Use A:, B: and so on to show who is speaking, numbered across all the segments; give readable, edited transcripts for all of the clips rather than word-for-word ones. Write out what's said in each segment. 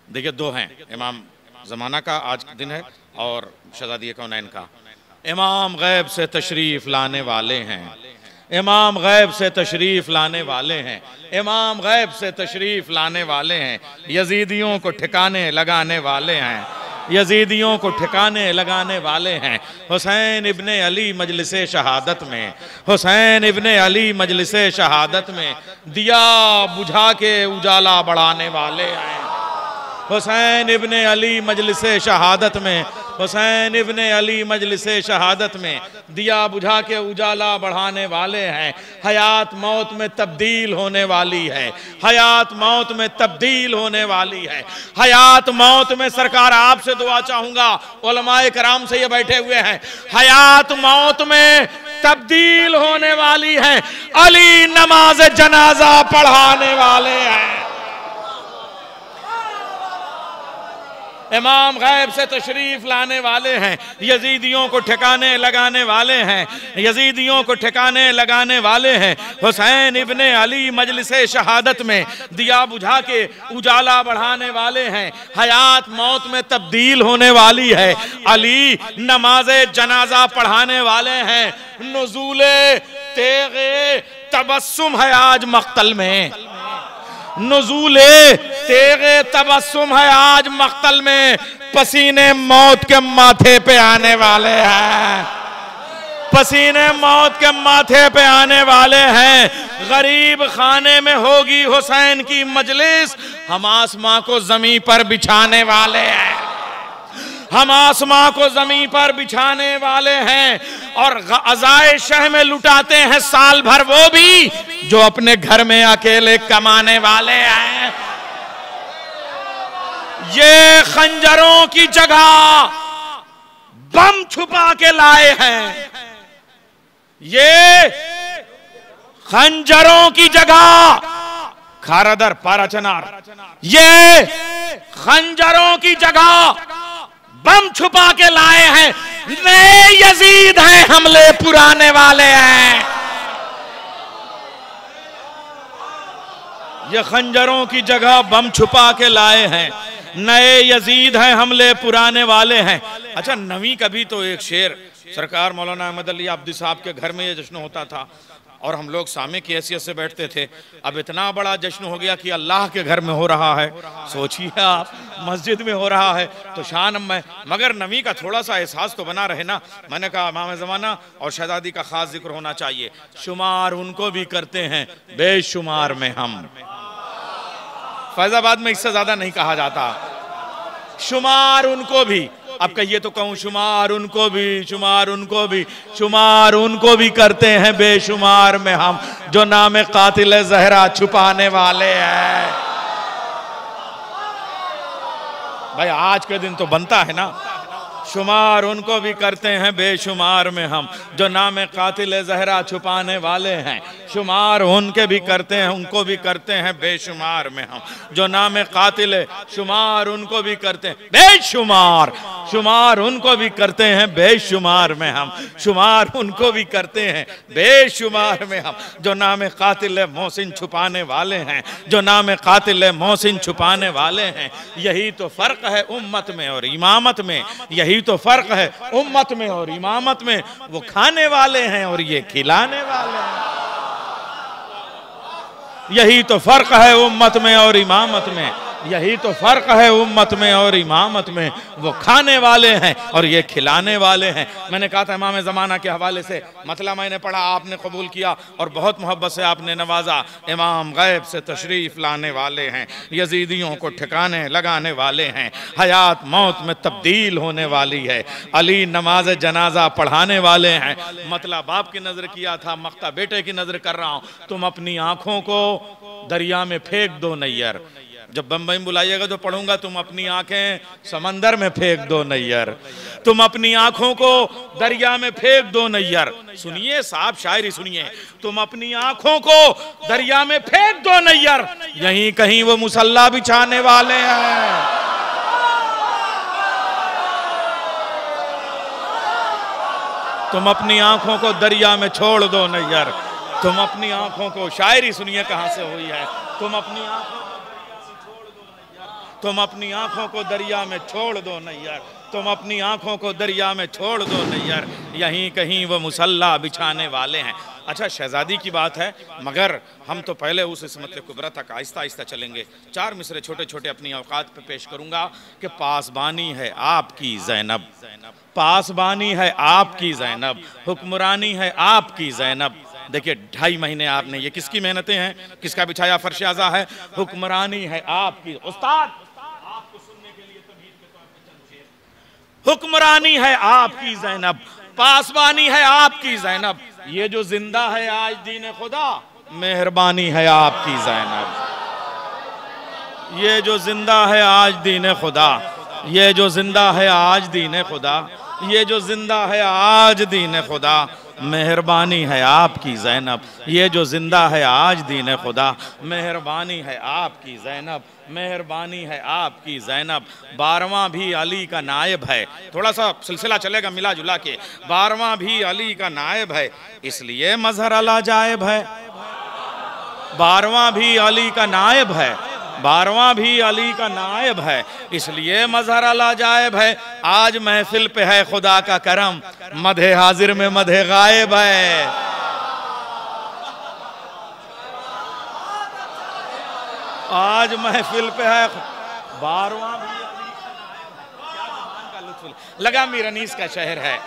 A: देखिए दो हैं, इमाम ज़माना का आज दिन है और शहज़ादी कौनैन का। इमाम गैब से तशरीफ़ लाने वाले हैं, इमाम गैब से तशरीफ़ लाने वाले हैं, इमाम गैब से तशरीफ़ लाने वाले हैं। यजीदियों को ठिकाने लगाने वाले हैं, यजीदियों को ठिकाने लगाने वाले हैं। हुसैन इब्ने अली मजलिसे शहादत में, हुसैन इब्ने अली मजलिसे शहादत में दिया बुझा के उजाला बढ़ाने वाले हैं। हुसैन इब्ने अली मजलिसे शहादत में, हुसैन इब्ने अली मजलिसे शहादत में दिया बुझा के उजाला बढ़ाने वाले हैं। हयात मौत में तब्दील होने वाली है, हयात मौत में तब्दील होने वाली है। हयात मौत में सरकार आपसे दुआ चाहूंगा, उलमाए कराम से ये बैठे हुए हैं, हयात मौत में तब्दील होने वाली है। अली नमाज जनाजा पढ़ाने वाले हैं। इमाम गैब से तशरीफ लाने वाले हैं, यजीदियों को ठिकाने लगाने वाले हैं, यजीदियों को ठिकाने लगाने वाले हैं। हुसैन इब्ने अली मजलिसे शहादत में दिया बुझा के उजाला बढ़ाने वाले हैं। हयात मौत में तब्दील होने वाली है। अली नमाज़े जनाजा पढ़ाने वाले हैं। नुज़ूले तेगे तबस्सुम है आज मक्तल में, नुज़ूले तेगे तबस्सुम है आज मक्तल में। पसीने मौत के माथे पे आने वाले हैं, पसीने मौत के माथे पे आने वाले हैं। गरीब खाने में होगी हुसैन की मजलिस, हम आसमां को जमीन पर बिछाने वाले हैं, हम आसमां को जमीन पर बिछाने वाले हैं। और अज़ाए शह में लुटाते हैं साल भर वो भी जो अपने घर में अकेले कमाने वाले हैं। ये खंजरों की जगह बम छुपा के लाए हैं, ये खंजरों की जगह खारदर पाराचनार, ये खंजरों की जगह बम छुपा के लाए हैं। नए यजीद हैं, हमले पुराने वाले हैं। ये खंजरों की जगह बम छुपा के लाए हैं। नए यजीद हैं, हमले पुराने वाले हैं। अच्छा, नवी का भी तो एक शेर सरकार मौलाना अहमद अली आब्दी साहब के घर में ये जश्न होता था और हम लोग सामे की हैसियत से बैठते थे। अब इतना बड़ा जश्न हो गया कि अल्लाह के घर में हो रहा है, सोचिए आप, मस्जिद में हो रहा है तो शान में। मगर नवी का थोड़ा सा एहसास तो बना रहे ना। मैंने कहा इमाम ज़माना और शहज़ादी का खास जिक्र होना चाहिए। शुमार उनको भी करते हैं बेशुमार में हम, फैजाबाद में इससे ज्यादा नहीं कहा जाता। शुमार उनको भी, अब कहिए तो कहूं शुमार उनको भी, शुमार उनको भी, शुमार उनको भी करते हैं बेशुमार में हम, जो नाम कातिल ज़हरा छुपाने वाले हैं। भाई आज के दिन तो बनता है ना, शुमार उनको भी करते हैं बेशुमार में हम, जो नाम कातिल ज़हरा छुपाने वाले हैं। शुमार उनके भी करते हैं, उनको भी करते हैं बेशुमार में हम, जो नाम कातिल, शुमार उनको भी करते हैं बेशुमार, शुमार उनको भी करते हैं बेशुमार में हम, शुमार उनको भी करते हैं बेशुमार में हम, जो नाम कातिल मोहसिन छुपाने वाले हैं, जो नाम कातिल मोहसिन छुपाने वाले हैं। यही तो फर्क है उम्मत में और इमामत में, यही तो फर्क है उम्मत में और इमामत में। वो खाने वाले हैं और ये खिलाने वाले हैं। यही तो फर्क है उम्मत में और इमामत में, यही तो फर्क है उम्मत में और इमामत में। वो खाने वाले हैं और ये खिलाने वाले हैं। मैंने कहा था इमाम ज़माना के हवाले से मतलब मैंने पढ़ा, आपने कबूल किया और बहुत मोहब्बत से आपने नवाजा। इमाम गैब से तशरीफ़ लाने वाले हैं, यजीदियों को ठिकाने लगाने वाले हैं। हयात मौत में तब्दील होने वाली है। अली नमाज जनाजा पढ़ाने वाले हैं। मतलब बाप की नज़र किया था, मक्ता बेटे की नज़र कर रहा हूँ। तुम अपनी आँखों को दरिया में फेंक दो नैयर, जब बम्बई में बुलाइएगा तो पढ़ूंगा, तुम अपनी आंखें समंदर में फेंक दो नैयर, तुम अपनी आंखों को दरिया में फेंक दो नैयर। सुनिए साहब, शायरी सुनिए। तुम अपनी आंखों को दरिया में फेंक दो नैयर, यहीं कहीं वो मुसल्ला बिछाने वाले हैं। तुम अपनी आंखों को दरिया में छोड़ दो नैयर, तुम अपनी आंखों को, शायरी सुनिए कहां से हुई है, तुम अपनी आंखों तुम अपनी आंखों को दरिया में छोड़ दो नैयर, तुम अपनी आंखों को दरिया में छोड़ दो नैयर, यहीं कहीं वो मुसल्ला बिछाने वाले हैं। अच्छा, शहजादी की बात है, मगर हम तो पहले उस इसमत कुबरा तक आहिस्ता आहिस्ता चलेंगे। 4 मिसरे छोटे छोटे अपनी औकात पे पेश करूंगा कि पासबानी है आपकी ज़ैनब, पासबानी है आपकी ज़ैनब, हुक्मरानी है आपकी ज़ैनब। देखिए 2.5 महीने आपने, ये किसकी मेहनतें हैं, किसका बिछाया फर्श आज़ा है? हुक्मरानी है आपकी। उस्ताद आपको सुनने के लिए तमीज़ के तौर पे चंद शेर। हुक्मरानी है आपकी ज़ैनब, पासबानी है आपकी ज़ैनब, ये जो जिंदा है आज दीन खुदा, मेहरबानी है आपकी ज़ैनब। ये जो जिंदा है आज दीन खुदा, ये जो जिंदा है आज दीन खुदा, ये जो जिंदा है आज दीन खुदा, मेहरबानी है आपकी ज़ैनब। ये जो जिंदा है आज दीन खुदा, मेहरबानी है आपकी ज़ैनब, मेहरबानी है आपकी ज़ैनब। 12वां भी अली का नायब है, थोड़ा सा सिलसिला चलेगा मिला जुला के। 12वां भी अली का नायब है, इसलिए मजहर अला जायब है। 12वां भी अली का नायब है, 12वां भी अली का नायब है, इसलिए मजहर अला जायब है। आज महफिल पे है खुदा का करम, मधे हाजिर में मधे गायब है। आज महफिल पे है 12वां भी अली का नायब है। क्या ज़बान का लुत्फ़ लगा, मीरनीस का शहर है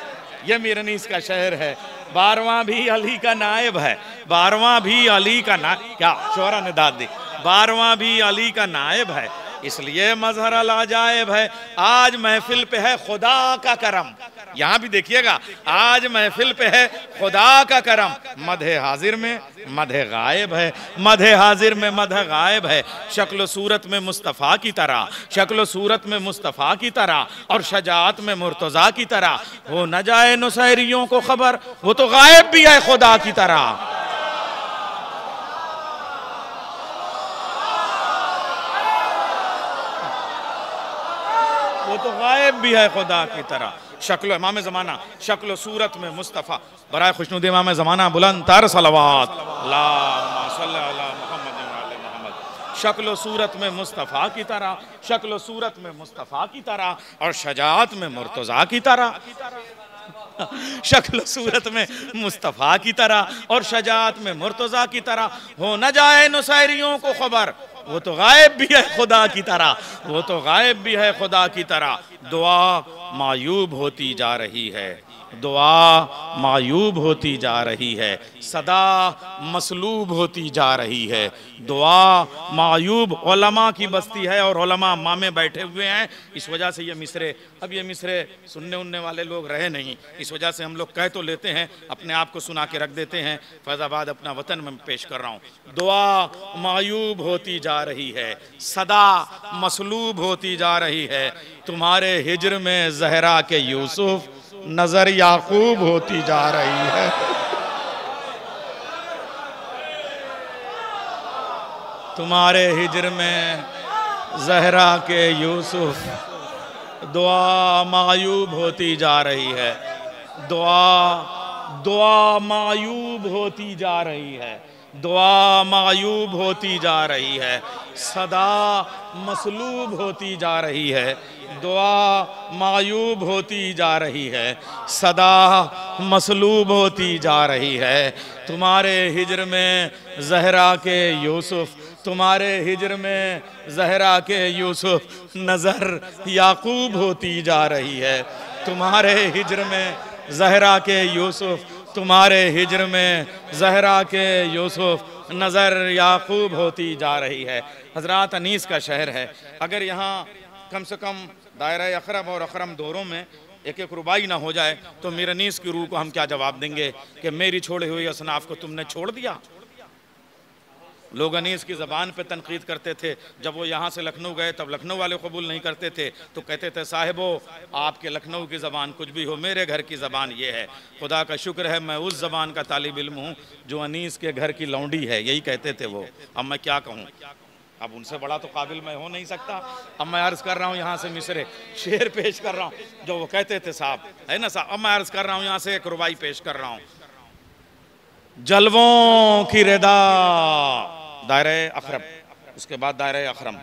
A: ये, मीरनीस का शहर है। 12वां भी अली का नायब है, 12वां भी अली का नायब, क्या शोहरा ने दाद दी, 12वां भी अली का नायब है, इसलिए मजहर अला जायब है। आज महफिल पे है खुदा का करम, यहाँ भी देखिएगा, आज महफिल पे है खुदा का करम, मधे हाजिर में मधे गायब है, मधे हाजिर में मधे गायब है। शक्ल सूरत में मुस्तफ़ा की तरह, शक्ल सूरत में मुस्तफ़ा की तरह, और शजाअत में मुर्तज़ा की तरह, हो न जाए नुसैरियों को खबर, वो तो गायब भी है खुदा की तरह। वो तो गायब भी है खुदा की तरह। शक्ल इमाम ज़माना, शक्ल सूरत में मुस्तफ़ा, बराए खुशनुद इमाम ज़माना बुलंद तर सलवात अल्लाहुम्मा सल्ली अला मुहम्मद व आले मुहम्मद। शक्ल सूरत में मुस्तफ़ा की तरह, शक्ल सूरत में मुस्तफ़ा की तरह, और शजाअत में मुर्तज़ा की तरह। शक्ल सूरत में मुस्तफ़ा की तरह और शजाअत में मुर्तज़ा की तरह, हो न जाए नुसैरियों को खबर, वो तो गायब भी है खुदा की तरह, वो तो गायब भी है खुदा की तरह। दुआ मायूब होती जा रही है, दुआ मायूब होती जा रही है, सदा मसलूब होती जा रही है। दुआ मायूब उलमा की बस्ती है और उलमा मामे बैठे हुए हैं, इस वजह से ये मिसरे, अब ये मिसरे सुनने उनने वाले लोग रहे नहीं, इस वजह से हम लोग कह तो लेते हैं, अपने आप को सुना के रख देते हैं। फैज़ाबाद अपना वतन में पेश कर रहा हूँ। दुआ मायूब होती जा रही है, सदा मसलूब होती जा रही है, तुम्हारे हिज्र में ज़हरा के यूसुफ, नजर याकूब होती जा रही है। तुम्हारे हिज्र में ज़हरा के यूसुफ, दुआ मायूब होती जा रही है, दुआ मायूब होती जा रही है, दुआ मायूब होती जा रही है, सदा मसलूब होती जा रही है, दुआ मायूब होती जा रही है, सदा मसलूब होती जा रही है। तुम्हारे हिज्र में ज़हरा के यूसुफ, तुम्हारे हिज्र में ज़हरा के यूसुफ, नज़र याकूब होती जा रही है। तुम्हारे हिज्र में ज़हरा के यूसुफ, तुम्हारे हिज्र में ज़हरा के यूसुफ, नज़र याकूब होती जा रही है। हज़रात अनीस का शहर है, अगर यहाँ कम से कम दायरा अखरम और अखरम दोरों में एक एक रुबाई ना हो जाए तो मीर अनीस की रूह को हम क्या जवाब देंगे कि मेरी छोड़ी हुई असनाफ को तुमने छोड़ दिया। लोग अनीस की ज़बान पे तनकीद करते थे, जब वो यहाँ से लखनऊ गए तब लखनऊ वाले कबूल नहीं करते थे तो कहते थे साहिबो आपके लखनऊ की ज़बान कुछ भी हो, मेरे घर की ज़बान ये है। खुदा का शुक्र है मैं उस ज़बान का तालिब इल्म हूँ जो अनीस के घर की लौंडी है, यही कहते थे वो। अब मैं क्या कहूँ, अब उनसे बड़ा तो काबिल मैं हो नहीं सकता। अब मैं अर्ज़ कर रहा हूँ यहाँ से मिसरे शेर पेश कर रहा हूँ जो वो कहते थे साहब, है ना साहब। अब मैं अर्ज़ कर रहा हूँ यहाँ से एक रुबाई पेश कर रहा हूँ। जलवों की रिदा, दायरे अखरम, उसके बाद दायरे अखरम।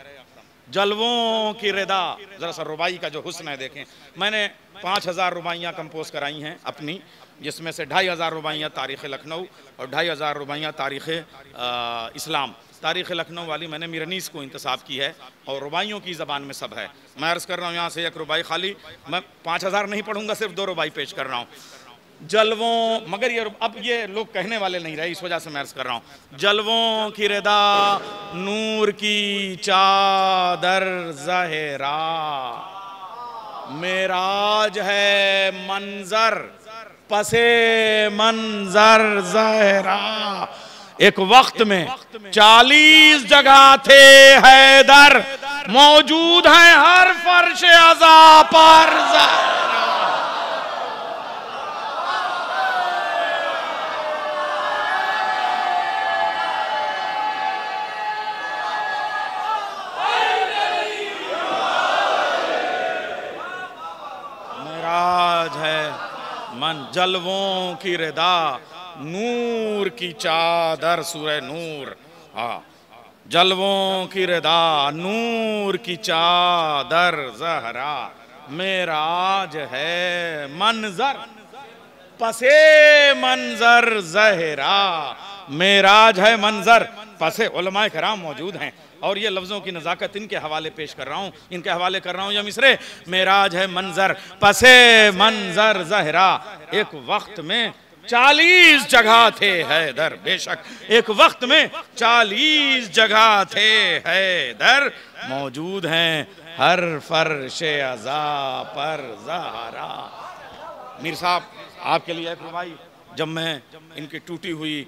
A: जलवों की रिदा। जरा सा रुबाई का जो हुस्न है देखें। मैंने 5000 रुबाइयाँ कंपोज कराई हैं अपनी, जिसमें से 2500 रुबाइयाँ तारीख़ लखनऊ और 2500 रुबाइयाँ तारीख़ इस्लाम। तारीख़ लखनऊ वाली मैंने मीरनीस को इंतसाब की है और रुबाइयों की ज़बान में सब है। मैं अर्ज़ कर रहा हूँ यहाँ से एक रुबाई खाली, मैं 5000 नहीं पढ़ूंगा, सिर्फ 2 रुबाई पेश कर रहा हूँ। जलवों, मगर ये अब ये लोग कहने वाले नहीं रहे, इस वजह से मैं अर्ज़ कर रहा हूँ। जलवों की रिदा नूर की चादर ज़हरा, मेराज है मंजर पसे मंजर ज़हरा। एक वक्त में 40 जगह थे हैदर, मौजूद हैं हर फर्श अज़ा पर ज़हरा। मन जलवों की रिदा नूर की चादर, सूरह नूर। हाँ, जलवों की रिदा नूर की चादर ज़हरा, मेराज है मंजर पसे मंजर ज़हरा। मेराज है मंजर पसे। उलमाए कराम मौजूद हैं और ये लफ्ज़ों की नज़ाकत इनके हवाले पेश कर रहा हूँ, इनके हवाले कर रहा हूँ ये मिसरे। मेराज है मंजर पसे मंजर ज़हरा, एक वक्त में 40 जगह थे हैदर। बेशक एक वक्त में 40 जगह थे हैदर, मौजूद हैं हर फर्शे अज़ा पर ज़हरा। मीर साहब, आपके लिए एक रुबाई। जब मैं इनकी टूटी हुई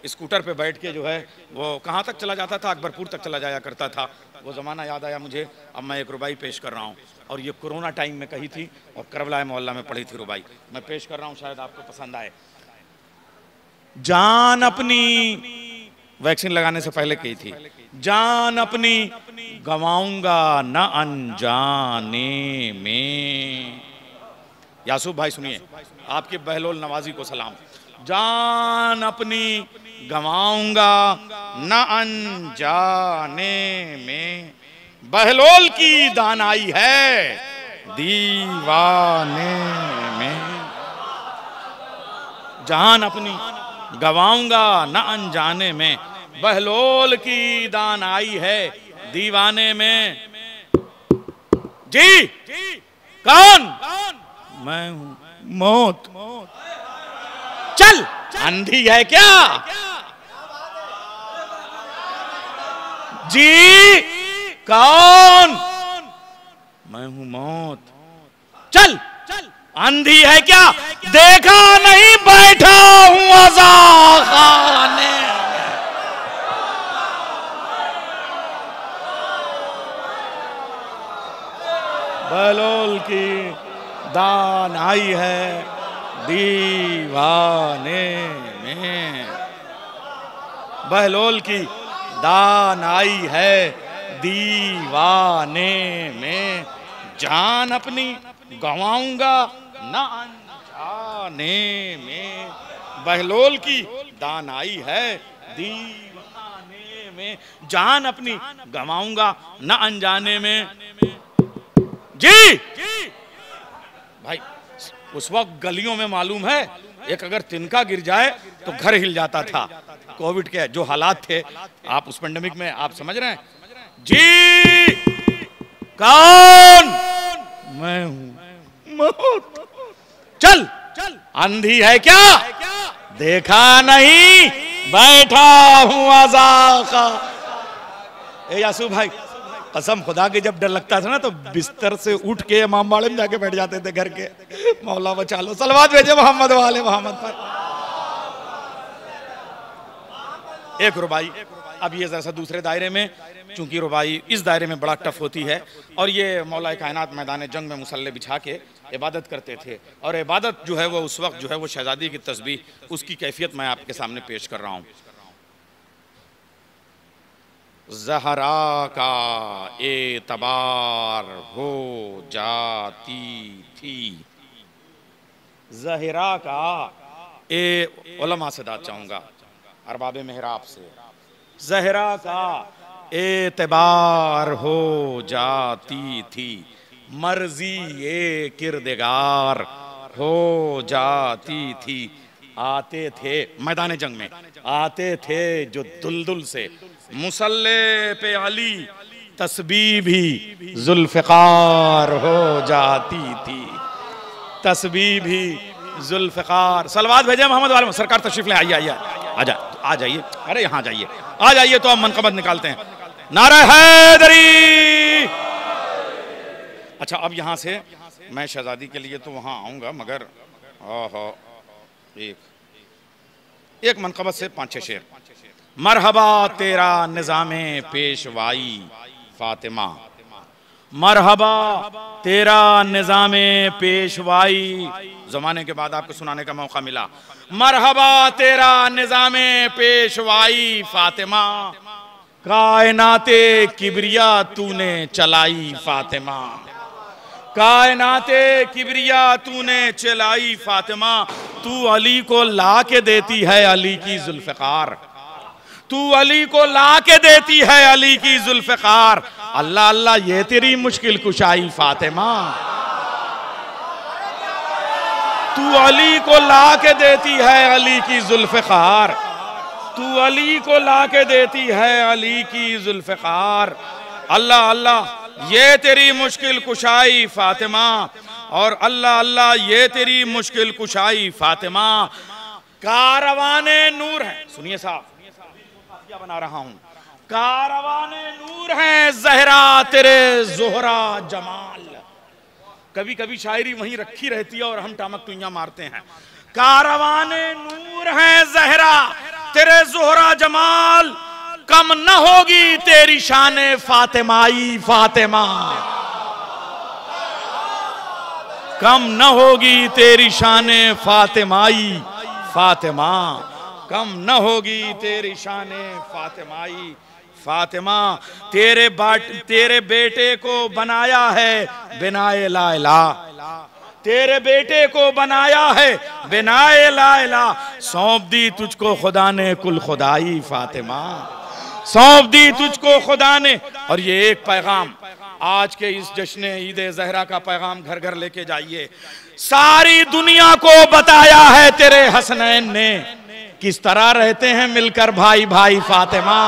A: स्कूटर पे बैठ के जो है वो कहाँ तक चला जाता था, अकबरपुर तक चला जाया करता था, वो ज़माना याद आया मुझे। अब मैं एक रुबाई पेश कर रहा हूँ और ये कोरोना टाइम में कही थी और करबला मोहल्ला में पढ़ी थी रुबाई। मैं पेश कर रहा हूँ, शायद आपको पसंद आए। जान अपनी वैक्सीन लगाने से पहले कही थी, जान अपनी गंवाऊंगा न अनजाने में। यासूफ भाई सुनिए, आपके बहलोल नवाजी को सलाम। जान अपनी गंवाऊंगा न अनजाने में, बहलोल की दानाई है दीवाने में। जान अपनी गंवाऊंगा न अनजाने में, बहलोल की दानाई है दीवाने में। जी कौन? मैं हूं मौत। चल अंधी है क्या? जी कौन? मैं हूं मौत। चल अंधी है क्या? देखा नहीं बैठा हूं अज़ा खाने। बहलोल की दान आई है दीवाने में, बहलोल की दान आई है दीवाने में। जान अपनी गंवाऊंगा न अनजाने में, बहलोल की दान आई है दीवाने में। जान अपनी गंवाऊंगा न अनजाने में। जी भाई, उस वक्त गलियों में मालूम है एक अगर तिनका गिर जाए तो घर हिल जाता था। कोविड के जो हालात थे, आप उस पेंडेमिक में आप समझ रहे हैं। जी कौन? मैं हूं मौत। चल अंधी है क्या? देखा नहीं बैठा हूं अज़ा का। ए यासूफ भाई, कसम खुदा के जब डर लगता था ना तो बिस्तर से उठ के इमाम बाड़े में जाके बैठ जाते थे घर के। मौला बचा लो, सलवात भेजे मोहम्मद वाले मोहम्मद पर। एक रुबाई। अब ये जरा सा दूसरे दायरे में, चूंकि रुबाई इस दायरे में बड़ा टफ होती है और ये मौला कायनात मैदान जंग में मुसल्ले बिछा के इबादत करते थे और इबादत जो है वो उस वक्त जो है वो शहजादी की तस्बीह, उसकी कैफियत मैं आपके सामने पेश कर रहा हूँ। ज़हरा का एतबार हो जाती थी। ज़हरा का उलमा से दाद चाहूँगा, अरबाब मेहराब से। ज़हरा का एतबार हो जाती थी, मर्जी ए किरदगार हो जाती थी। आते थे मैदान जंग में, आते थे जो दुलदुल से, मुसल्ले पे अली तस्बीह भी जुल्फ़िकार हो जाती थी, तस्बीह भी जुल्फ़िकार। सलवात भेजे मोहम्मद वाले सरकार, तशरीफ ले आइए, आइए आ जाइए, अरे यहाँ जाइए, आ जाइए तो हम मनकबत निकालते हैं। नारा हैदरी। अच्छा, अब यहाँ से मैं शहजादी के लिए तो वहाँ आऊँगा, मगर एक मनकबत से 5-6 शेर। मरहबा तेरा निज़ामे पेशवाई फातिमा, मरहबा तेरा निज़ामे पेशवाई। ज़माने के बाद आपको सुनाने का मौका मिला। मरहबा तेरा निज़ामे पेशवाई फातिमा, कायनाते किबरिया तूने चलाई फातिमा, कायनाते किबरिया तूने चलाई फातिमा। तू अली को ला के देती है अली की जुल्फ़िकार, तू अली को ला के देती है अली की जुल्फ़िकार। अल्लाह अल्लाह ये तेरी मुश्किल कुशाई फातिमा, तू अली को ला के देती है अली की जुल्फ़िकार, तू अली को ला के देती है अली की जुल्फ़िकार। अल्लाह अल्लाह ये तेरी मुश्किल कुशाई फातिमा, और अल्लाह अल्लाह ये तेरी मुश्किल कुशाई फातिमा। कारवाने नूर है, सुनिए साहब, क्या बना रहा हूं। कारवाने नूर है ज़हरा तेरे ज़ोहरा जमाल। कभी कभी शायरी वहीं रखी रहती है और हम टामक टुइयां मारते हैं। कारवाने नूर है ज़हरा तेरे ज़ोहरा जमाल, कम न होगी तेरी शाने फातिमाई फातिमा, कम न होगी तेरी शाने फातिमाई फातिमा, कम न होगी तेरी शाने फातिमाई फातिमा। तेरे बेटे को बनाया है बिनाए ला इलाह, तेरे बेटे को बनाया है बिनाए ला इलाह। सौंप दी तुझको खुदा ने कुल खुदाई फातिमा, सौंप दी तुझको खुदा ने। और ये एक पैगाम आज के इस जश्न ईद ज़हरा का पैगाम घर घर लेके जाइए। सारी दुनिया को बताया है तेरे हसनैन ने किस तरह रहते हैं मिलकर भाई भाई फातिमा,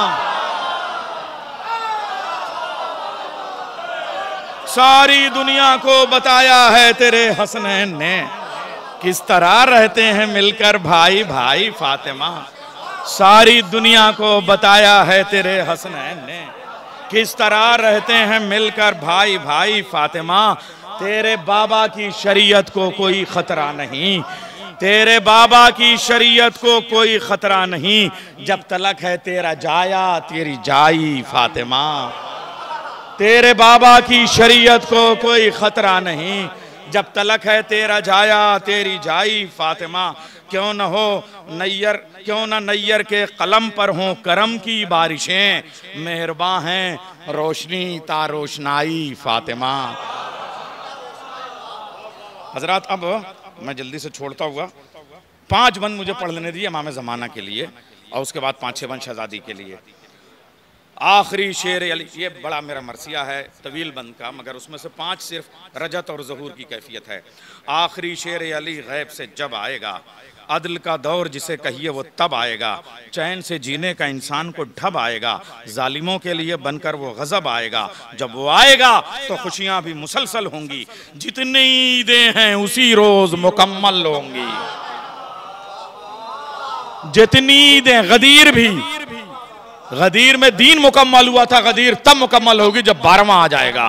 A: सारी दुनिया को बताया है तेरे हसनैन ने किस तरह रहते हैं मिलकर भाई भाई फातिमा, सारी दुनिया को बताया है तेरे हसनैन ने किस तरह रहते हैं मिलकर भाई भाई फातिमा। तेरे बाबा की शरीयत को कोई खतरा नहीं, तेरे बाबा की शरीयत को कोई खतरा नहीं, जब तलक है तेरा जाया तेरी जाई फातिमा। तेरे बाबा की शरीयत को कोई खतरा नहीं, जब तलक है तेरा जाया तेरी जाई फातिमा। क्यों न हो नैयर, क्यों न नैयर के कलम पर हों करम की बारिशें, मेहरबान हैं रोशनी ता रोशनाई फातिमा। हजरात, अब मैं जल्दी से छोड़ता हुआ 5 बंद मुझे पढ़ लेने दिए इमाम ज़माना के लिए, और उसके बाद 5-6 बंद शहजादी के लिए। आखिरी शेर अली, ये बड़ा मेरा मरसिया है तवील बंद का, मगर उसमें से 5 सिर्फ रजत और ज़हूर की कैफियत है। आखिरी शेर अली गैब से जब आएगा, अदल का दौर जिसे कहिए वो तब आएगा, चैन से जीने का इंसान को ढब आएगा, जालिमों के लिए बनकर वो गजब आएगा। जब वो आएगा तो खुशियां भी मुसलसल होंगी, जितनी ईदें हैं उसी रोज मुकम्मल होंगी, जितनी ईदें। गदीर में दीन मुकम्मल हुआ था, गदीर तब मुकम्मल होगी जब 12वां आ जाएगा।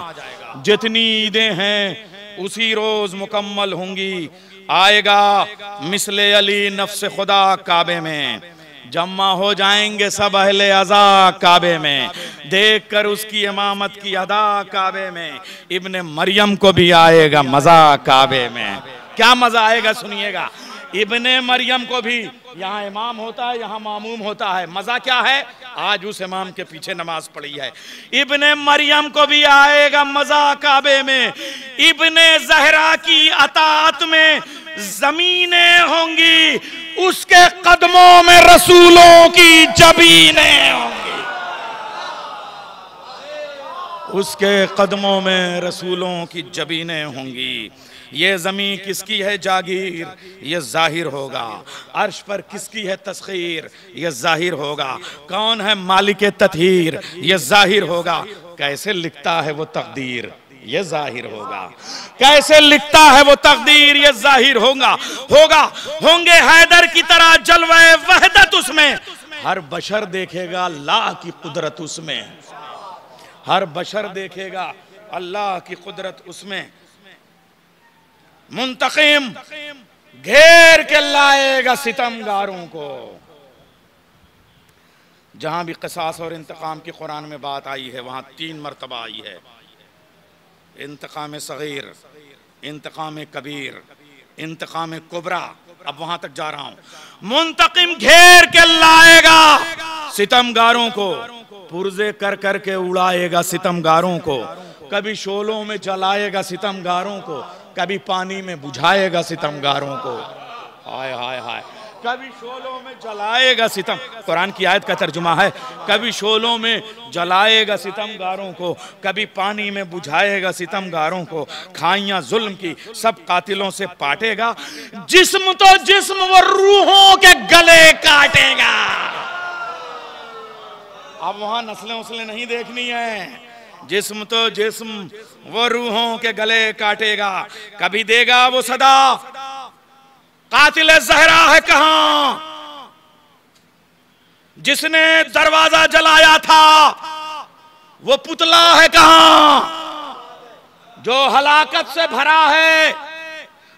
A: जितनी ईदें हैं उसी रोज मुकम्मल होंगी। आएगा मिसले अली नफ्स खुदा काबे में, जम्मा हो जाएंगे सब अहले अज़ा काबे में, देख कर उसकी इमामत की अदा काबे में। इब्ने मरियम को भी आएगा मजा काबे में। क्या मजा आएगा सुनिएगा। इब्ने मरियम को भी, यहाँ इमाम होता है यहाँ मामूम होता है, मजा क्या है, आज उस इमाम के पीछे नमाज पढ़ी है। इब्ने मरियम को भी आएगा मजा काबे में। इब्ने ज़हरा की अताअत में जमीनें होंगी, उसके कदमों में रसूलों की जबीनें होंगी। उसके कदमों में रसूलों की जबीनें होंगी। ये ज़मीं किसकी है जागीर, ये जाहिर होगा। अर्श पर किसकी है तस्खीर, ये जाहिर होगा। कौन है मालिक तत्हीर, ये जाहिर होगा। कैसे लिखता है वो तकदीर, ये जाहिर होगा। कैसे लिखता है वो तकदीर, ये जाहिर होगा। होंगे हैदर की तरह जलवे वहदत उसमें। हर बशर देखेगा अल्लाह की कुदरत उसमें। हर बशर देखेगा अल्लाह की कुदरत उसमें। मुंतकिम घेर के लाएगा सितमगारों को। जहां भी क़िसास और इंतकाम की कुरान में बात आई है वहां 3 मरतबा आई है। इंतकाम सगीर, इंतकाम कबीर, इंतकाम कुबरा। अब वहां तक जा रहा हूं। मुंतकिम घेर के लाएगा सितमगारों को, पुर्जे कर कर के उड़ाएगा सितमगारों को। कभी शोलों में जलाएगा सितमगारों को, कभी पानी में बुझाएगा सितमगारों को। हाय हाय हाय। कभी शोलों में जलाएगा सितम, कुरान की आयत का तर्जुमा है। कभी शोलों में जलाएगा सितमगारों को, कभी पानी में बुझाएगा सितमगारों को। खाइयां जुल्म की सब कातिलों से पाटेगा। जिस्म तो जिस्म वो रूहों के गले काटेगा। अब वहां नस्लें उसलें नहीं देखनी है। जिस्म तो जिस्म वो रूहों के गले काटेगा। कभी देगा वो सदा कातिल ज़हरा है कहां, जिसने दरवाजा जलाया था वो पुतला है कहां, जो हलाकत से भरा है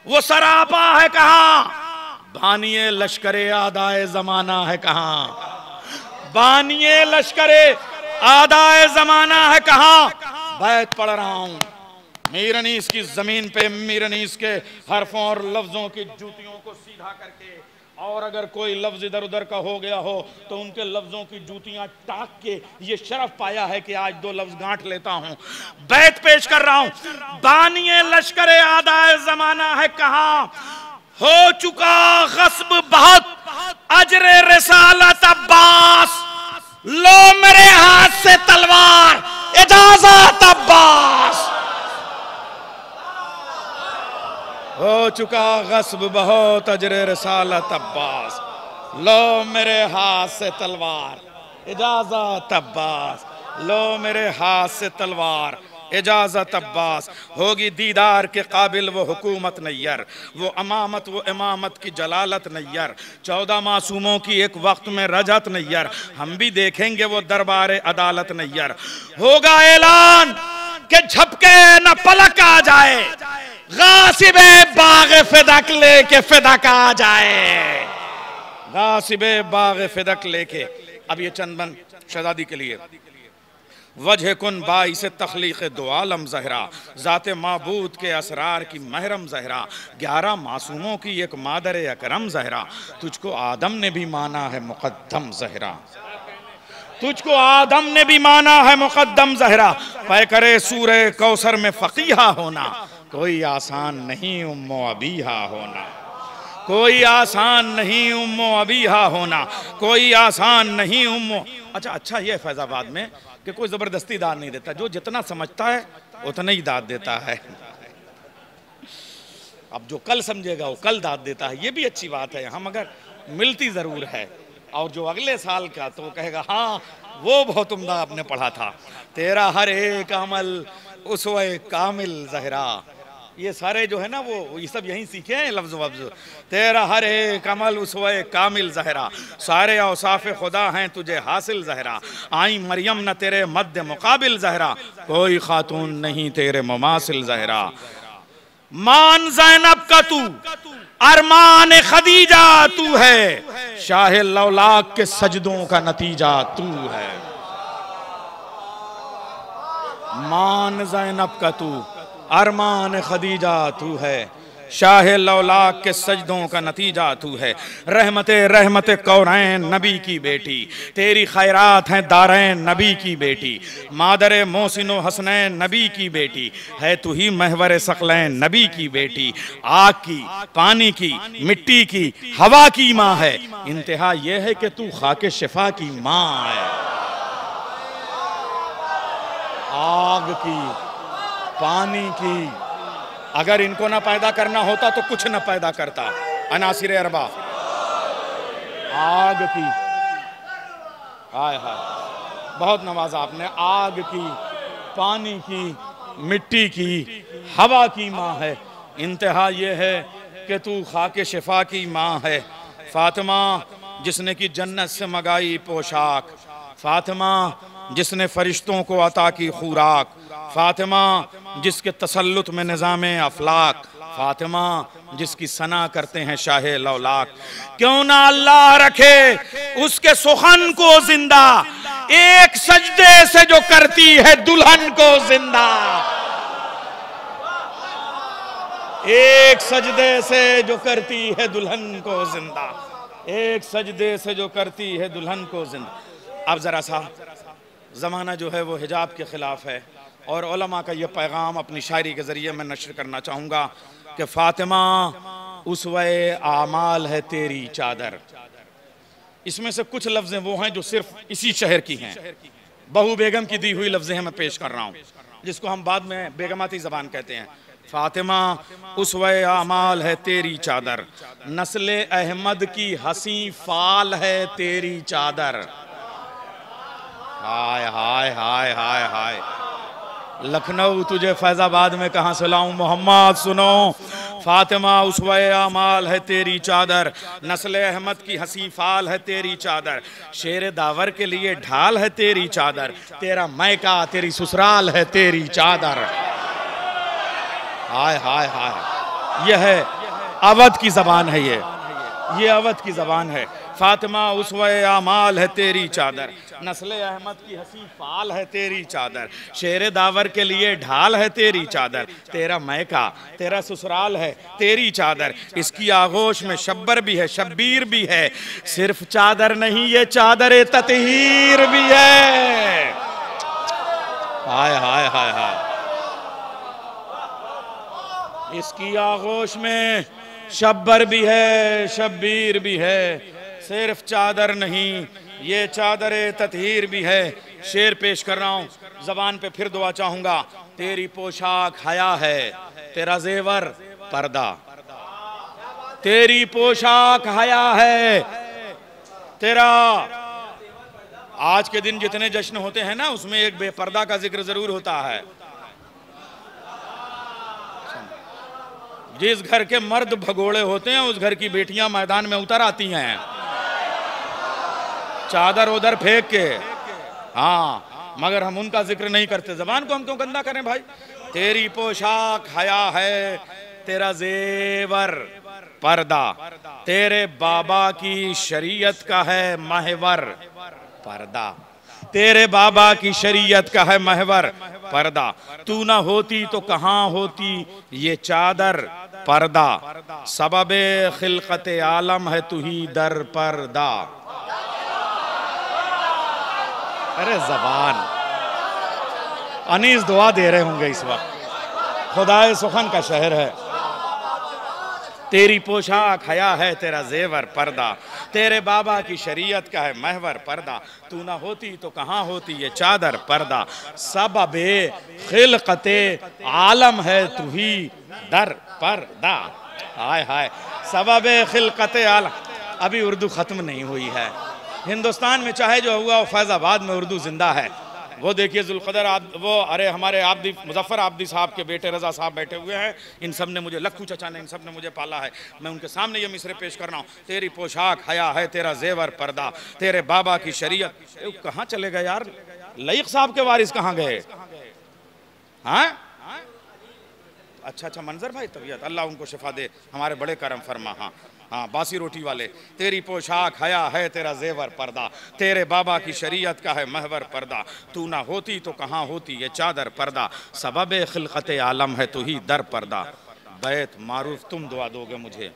A: वो सरापा है कहां। बानिए लश्करे आदाए जमाना है कहां, बानिए लश्करे आदाए जमाना है कहां। बैत पढ़ रहा हूं मीर अनीस की जमीन पे, मीर अनीस के हरफों और लफ्जों की जूतियों को सीधा करके। और अगर कोई लफ्ज इधर उधर का हो गया हो तो उनके लफ्जों की जूतियां टाक के ये शरफ पाया है कि आज 2 लफ्ज गांठ लेता हूं। बैत पेश कर रहा हूं। बानिए लश्करे आदाए जमाना है कहां, हो चुका गस्ब बहुत अजरे रिसालत अब्बास। लो मेरे हाथ से तलवार इजाजत अब्बास। हो चुका गस्ब बहुत अजरे रिसालत अब्बास। लो मेरे हाथ से तलवार इजाजत अब्बास। लो मेरे हाथ से तलवार इजाजत अब्बास। होगी दीदार के काबिल वो हुकूमत नैयर, वो अमामत वो इमामत की जलालत नैयर। 14 मासूमों की एक वक्त में रजत नैयर, हम भी देखेंगे वो दरबार अदालत नैयर। होगा ऐलान के झपके न पलक आ जाए, गासिबे बाग फिदक लेके फिदक आ जाए। गासिबे बाग फिदक लेके। अब ये चंदन शहजादी के लिए। वजह कुन बाइस तख्लीक दो आलम ज़हरा, ज़ाते माबूद के असरार की महरम ज़हरा। 11 मासूमों की एक मादर अकरम ज़हरा। तुझको आदम ने भी माना है मुक़द्दम ज़हरा, तुझको आदम ने भी माना है मुक़द्दम ज़हरा। पै करे सूरे कौसर में फ़क़ीहा होना, कोई आसान नहीं उम्मो अबीहा होना। कोई आसान नहीं उम्मो अबीहा होना, कोई आसान नहीं उम्मो। अच्छा ये फैजाबाद में कि कोई जबरदस्ती दाद नहीं देता, जो जितना समझता है उतना ही दाद देता है। अब जो कल समझेगा वो कल दाद देता है, ये भी अच्छी बात है। हम अगर मिलती जरूर है, और जो अगले साल का तो वो कहेगा हाँ वो बहुत उम्दा आपने पढ़ा था। तेरा हर एक अमल उसवे कामिल ज़हरा। ये सारे जो है ना वो ये सब यहीं सीखे हैं लफ्ज़ वफ्ज़। तेरा हर एक अमल उसवे कामिल ज़हरा, सारे औसाफ़ खुदा हैं तुझे हासिल ज़हरा। आई मरियम न तेरे मद्द मुकाबिल ज़हरा, कोई खातून नहीं तेरे मुमासिल ज़हरा। मान ज़ैनब का तू, अरमान खदीजा तू है, शाह लौलाक के सजदों का नतीजा तू है। मान ज़ैनब का तू, अरमान खदीजा तू है, शाह लौलाक के सजदों का नतीजा तू है। रहमते कौरैन नबी की बेटी, तेरी खैरात हैं दारैन नबी की बेटी। मादर मोहसिनो हसनैन नबी की बेटी है, तू ही महवर सकलैन नबी की बेटी। आग की, पानी की, मिट्टी की, हवा की माँ है, इंतहा यह है कि तू खाके शिफा की माँ है। आग की, पानी की। अगर इनको ना पैदा करना होता तो कुछ ना पैदा करता। अनासिर अरबा, आग की, हाय हाय, बहुत नवाजा आपने। आग की, पानी की, मिट्टी की, हवा की माँ है। इंतहा ये है कि तू खाके शिफा की माँ है। फातिमा जिसने की जन्नत से मंगाई पोशाक, फातिमा जिसने फरिश्तों को अता की खुराक, फातिमा जिसके तसल्लुत में निज़ामे अफलाक, फातिमा जिसकी सना करते हैं शाहे लौलाक। क्यों ना अल्लाह रखे उसके सुखन को जिंदा, एक सजदे से जो करती है दुल्हन को जिंदा। एक सजदे से जो करती है दुल्हन को जिंदा, एक सजदे से जो करती है दुल्हन को जिंदा। अब जरा सा ज़माना जो है वो हिजाब के ख़िलाफ़ है, और उलमा का ये पैगाम अपनी शायरी के ज़रिए मैं नश्र करना चाहूँगा कि फ़ातिमा उसवे आमाल है तेरी चादर। इसमें से कुछ लफ्ज़ें वो हैं जो सिर्फ इसी शहर की हैं। बहू बेगम की दी हुई लफ्ज़ें मैं पेश कर रहा हूँ, जिसको हम बाद में बेगमाती ज़बान कहते हैं। फ़ातिमा उसवे आमाल है तेरी चादर, नस्ले अहमद की हसी फाल है तेरी चादर। हाय हाय हाय हाय हाय, लखनऊ तुझे फैजाबाद में कहाँ से लाऊं मोहम्मद। सुनो, फातिमा उसवे आमाल है तेरी चादर, नस्ले अहमद की हसी फाल है तेरी चादर, शेर दावर के लिए ढाल है तेरी चादर, तेरा मैका तेरी ससुराल है तेरी चादर। हाय हाय हाय, यह है अवध की जबान है, ये अवध की जबान है। फातिमा उसवे आमाल है तेरी चादर, नस्ले अहमद की हसी फाल है तेरी चादर, शेर दावर के लिए ढाल है तेरी चादर, तेरा मैका तेरा ससुराल है तेरी चादर। इसकी आगोश में शब्बर भी है शब्बीर भी है, सिर्फ चादर नहीं ये चादर ततहीर भी है। हाय हाय हाय हाय, इसकी आगोश में शब्बर भी है शब्बीर भी है, सिर्फ चादर नहीं ये चादर ततहीर भी है। शेर पेश कर रहा हूँ, जबान पे फिर दुआ चाहूंगा। तेरी पोशाक हया है, तेरा जेवर पर्दा, तेरी पोशाक हया है तेरा। आज के दिन जितने जश्न होते हैं ना, उसमें एक बेपर्दा का जिक्र जरूर होता है। जिस घर के मर्द भगोड़े होते हैं उस घर की बेटियां मैदान में उतर आती हैं चादर उधर फेंक के। हाँ, मगर हम उनका जिक्र नहीं करते। जबान को हम क्यों गंदा करें भाई। तेरी पोशाक हया है, तेरा जेवर पर्दा, तेरे बाबा की शरीयत का है महवर पर्दा, तेरे बाबा की शरीयत का है महवर पर्दा। तू ना होती तो कहाँ होती ये चादर पर्दा, सबबे खिलकत आलम है तू ही दर पर्दा। अरे जबान, अनीस दुआ दे रहे होंगे इस वक्त। खुदाए सुखन का शहर है। तेरी पोशाक हया है, तेरा जेवर पर्दा, तेरे बाबा की शरीयत का है महवर पर्दा। तू ना होती तो कहाँ होती ये चादर पर्दा, सबबे खिलकते आलम है तू ही दर पर्दा। हाय हाय, सबबे खिलकते आलम। अभी उर्दू खत्म नहीं हुई है। हिंदुस्तान में चाहे जो हुआ वो फैजाबाद में उर्दू जिंदा है। वो देखिए जुल्क़दर वो अरे हमारे आब्दी मुजफ्फर आब्दी साहब के बेटे रज़ा साहब बैठे हुए हैं। इन सब ने मुझे, लक्खू चचा ने, इन सब ने मुझे पाला है। मैं उनके सामने ये मिसरे पेश कर रहा हूँ। तेरी पोशाक हया है, तेरा जेवर पर्दा, तेरे बाबा की शरीयत। कहाँ चले गए यार, लईक साहब के वारिस कहाँ गए? हाँ अच्छा अच्छा, मंजर भाई तबीयत, अल्लाह उनको शिफा दे, हमारे बड़े करम फरमा। हाँ हाँ, बासी रोटी वाले। तेरी पोशाक हया है, तेरा जेवर पर्दा, तेरे बाबा की शरीयत का है महवर पर्दा। तू ना होती तो कहाँ होती ये चादर पर्दा, सबबे खिलकत आलम है तू ही दर पर्दा। बैत मारूफ तुम दुआ दोगे मुझे,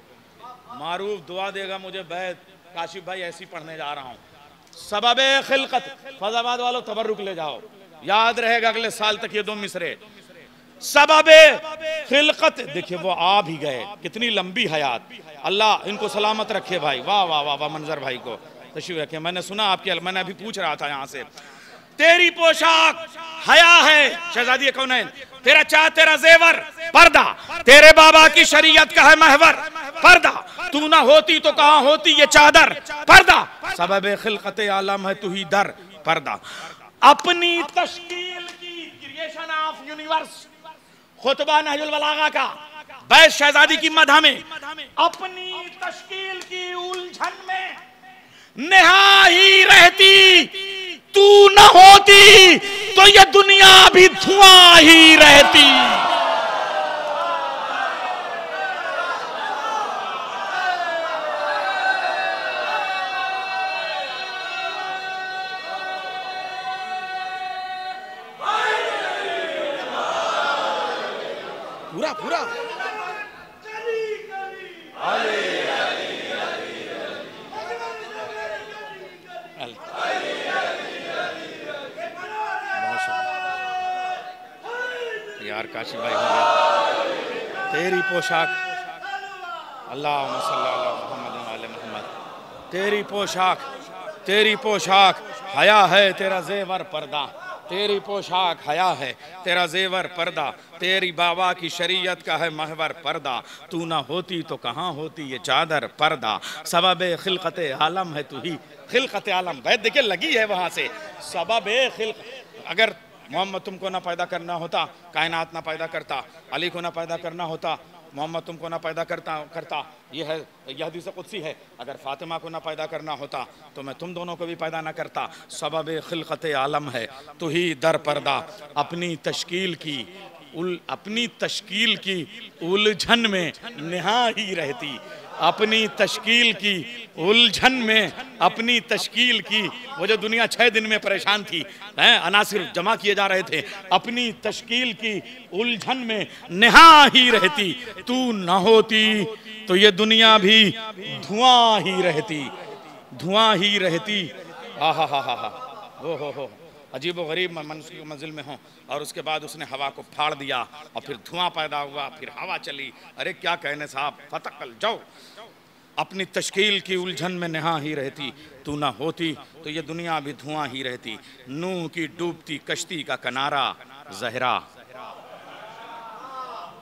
A: मारूफ दुआ देगा मुझे बैत। काशिफ भाई ऐसी पढ़ने जा रहा हूँ। सबबे खिलकत, फैजाबाद वालों तबर्रुक ले जाओ, याद रहेगा अगले साल तक ये दो मिसरे। सबबे खिलकत, देखिए वो आ भी गए, कितनी लंबी हयात, अल्लाह इनको सलामत रखे भाई। वाह वाह वाह वाह, मंजर भाई को तशरीफ रखे। मैंने सुना आपके, मैंने अभी पूछ रहा था यहाँ से, तेरी पोशाक हया है शहजादी कौनैन, तेरा चाह तेरा जेवर पर्दा, तेरे बाबा की शरीयत का है महवर पर्दा, तू ना होती तो कहां होती ये चादर पर्दा, सबब खिलकत आलम है तू ही दर पर्दा। अपनी तश्कील की क्रिएशन ऑफ यूनिवर्स, खुतबा नहजुल बलागा का बैस शहजादी की मदह में, अपनी तश्कील की उलझन में नेहा ही रहती, तू न होती तो ये दुनिया भी धुआं ही रहती। पूरा पूरा यार काशी भाई हो गया। तेरी पोशाक अल्लाहुम्मा सल्ली अला मुहम्मद व आले मुहम्मद, तेरी पोशाक हया है तेरा जेवर पर्दा, तेरी पोशाक हया है तेरा जेवर पर्दा, तेरी बाबा की शरीयत का है महवर पर्दा, तू ना होती तो कहाँ होती ये चादर पर्दा, सबब खिलकत आलम है तू ही खिलकत आलम। बैत देखिए लगी है वहां से, सबब अगर मोहम्मद तुमको ना पैदा करना होता, कायनात ना पैदा करता, अली को ना पैदा करना होता, मोहम्मद तुमको ना पैदा करता ये है, यह हदीस कुदसी है, अगर फातिमा को ना पैदा करना होता तो मैं तुम दोनों को भी पैदा ना करता। सबब खिलकत आलम है तू ही दर पर्दा, अपनी तश्कील की उलझन में नेहा ही रहती, अपनी तश्कील की उलझन में, अपनी तश्कील की, वो जो दुनिया 6 दिन में परेशान थी, अनासिर जमा किए जा रहे थे, अपनी तश्कील की उलझन में नेहा ही रहती, तू न होती तो ये दुनिया भी धुआं ही रहती। हा हा हा हा हा हो अजीब व गरीब मनुष्य की मंजिल में हो और उसके बाद उसने हवा को फाड़ दिया और फिर धुआं पैदा हुआ, फिर हवा चली। अरे क्या कहने साहब, फतकल जाओ। अपनी तश्कील की उलझन में नेहा ही रहती, तू ना होती तो ये दुनिया भी धुआं ही रहती। नूह की डूबती कश्ती का किनारा ज़हरा,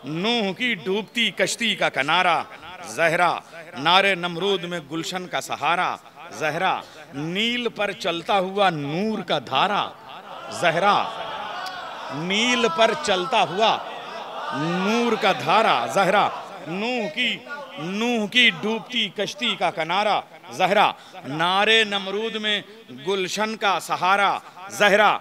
A: नूह की डूबती कश्ती का किनारा ज़हरा, नारे नमरूद में गुलशन का सहारा ज़हरा, नील पर चलता हुआ नूर का धारा ज़हरा, नील पर चलता हुआ नूर का धारा ज़हरा, नूह की डूबती कश्ती का किनारा ज़हरा, नारे नमरूद में गुलशन का सहारा ज़हरा,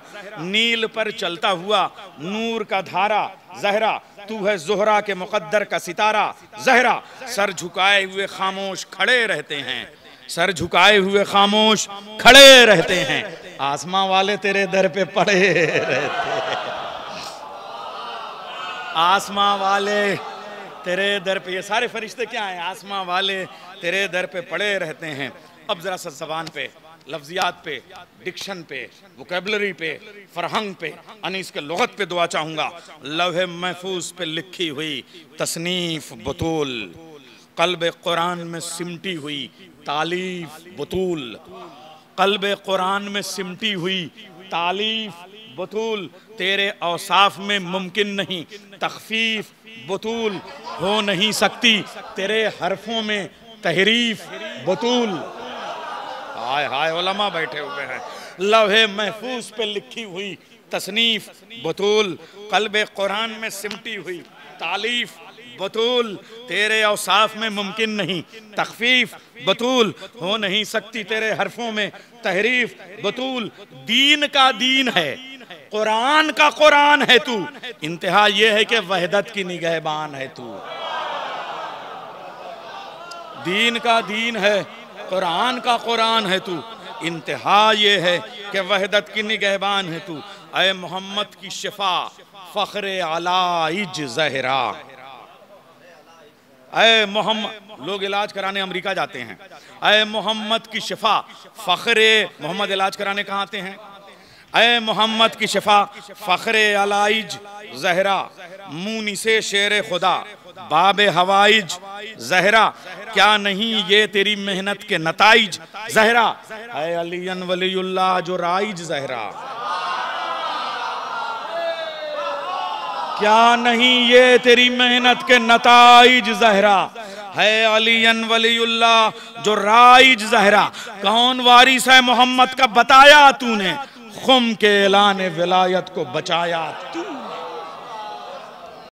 A: नील पर चलता हुआ नूर का धारा ज़हरा, तू है ज़ुहरा के मुक़द्दर का सितारा ज़हरा, सर झुकाए हुए खामोश खड़े रहते हैं, सर झुकाए हुए खामोश खड़े रहते हैं, आसमां वाले तेरे दर पे पड़े रहते हैं, आसमां वाले तेरे दर पे, ये सारे फरिश्ते क्या हैं, आसमां वाले तेरे दर पे पड़े रहते हैं। अब जरा सा ज़बान पे, लफ्ज़ियात पे, डिक्शन पे, वोकेबलरी पे, फरहंग पे, अनीस के लुगत पे दुआ चाहूँगा। लौहे महफूज पे लिखी हुई तसनीफ बतूल, क़ल्ब कुरान में सिमटी हुई तालीफ बतूल, क़ल्ब कुरान में सिमटी हुई तालीफ बतूल, तेरे औसाफ में मुमकिन नहीं तख़फ़ीफ़ बतूल, हो नहीं सकती तेरे हरफों में तहरीफ बतूल। हाय हाय उलमा बैठे हुए हैं। लौहे महफूज पे लिखी हुई तसनीफ बतूल, क़ल्ब कुरान में सिमटी हुई तालीफ बतूल, तेरे औसाफ में मुमकिन नहीं तख़फ़ीफ़ बतूल, हो नहीं सकती तेरे हरफों में तहरीफ बतूल। दीन का दीन है, कुरान का कुरान है तू, इंतहा ये है कि वहदत की निगहबान है तू। दीन का दीन है, कुरान का कुरान है तू, इंतहा ये है कि वहदत की निगहबान है तू। ऐ मोहम्मद की शिफा फ़ख्र अलाइज ज़हरा, ऐ मोहम्मद, लोग इलाज कराने अमेरिका जाते हैं, ऐ मोहम्मद की शिफा फ़ख्र, मोहम्मद इलाज कराने कहाँ आते हैं, ऐ मोहम्मद की शिफा फ़ख्र अलाइज ज़हरा, मुनी से शेर खुदा बाबे हवाइज ज़हरा, क्या नहीं ये तेरी मेहनत के नताइज ज़हरा, ऐ अलियन वलीउल्लाह जो राइज ज़हरा। क्या नहीं ये तेरी मेहनत के नताइज ज़हरा है अलीयन वलीउल्लाह जो राइज ज़हरा। कौन वारिस है मोहम्मद का बताया तूने, खुम के ऐलान विलायत को बचाया तू।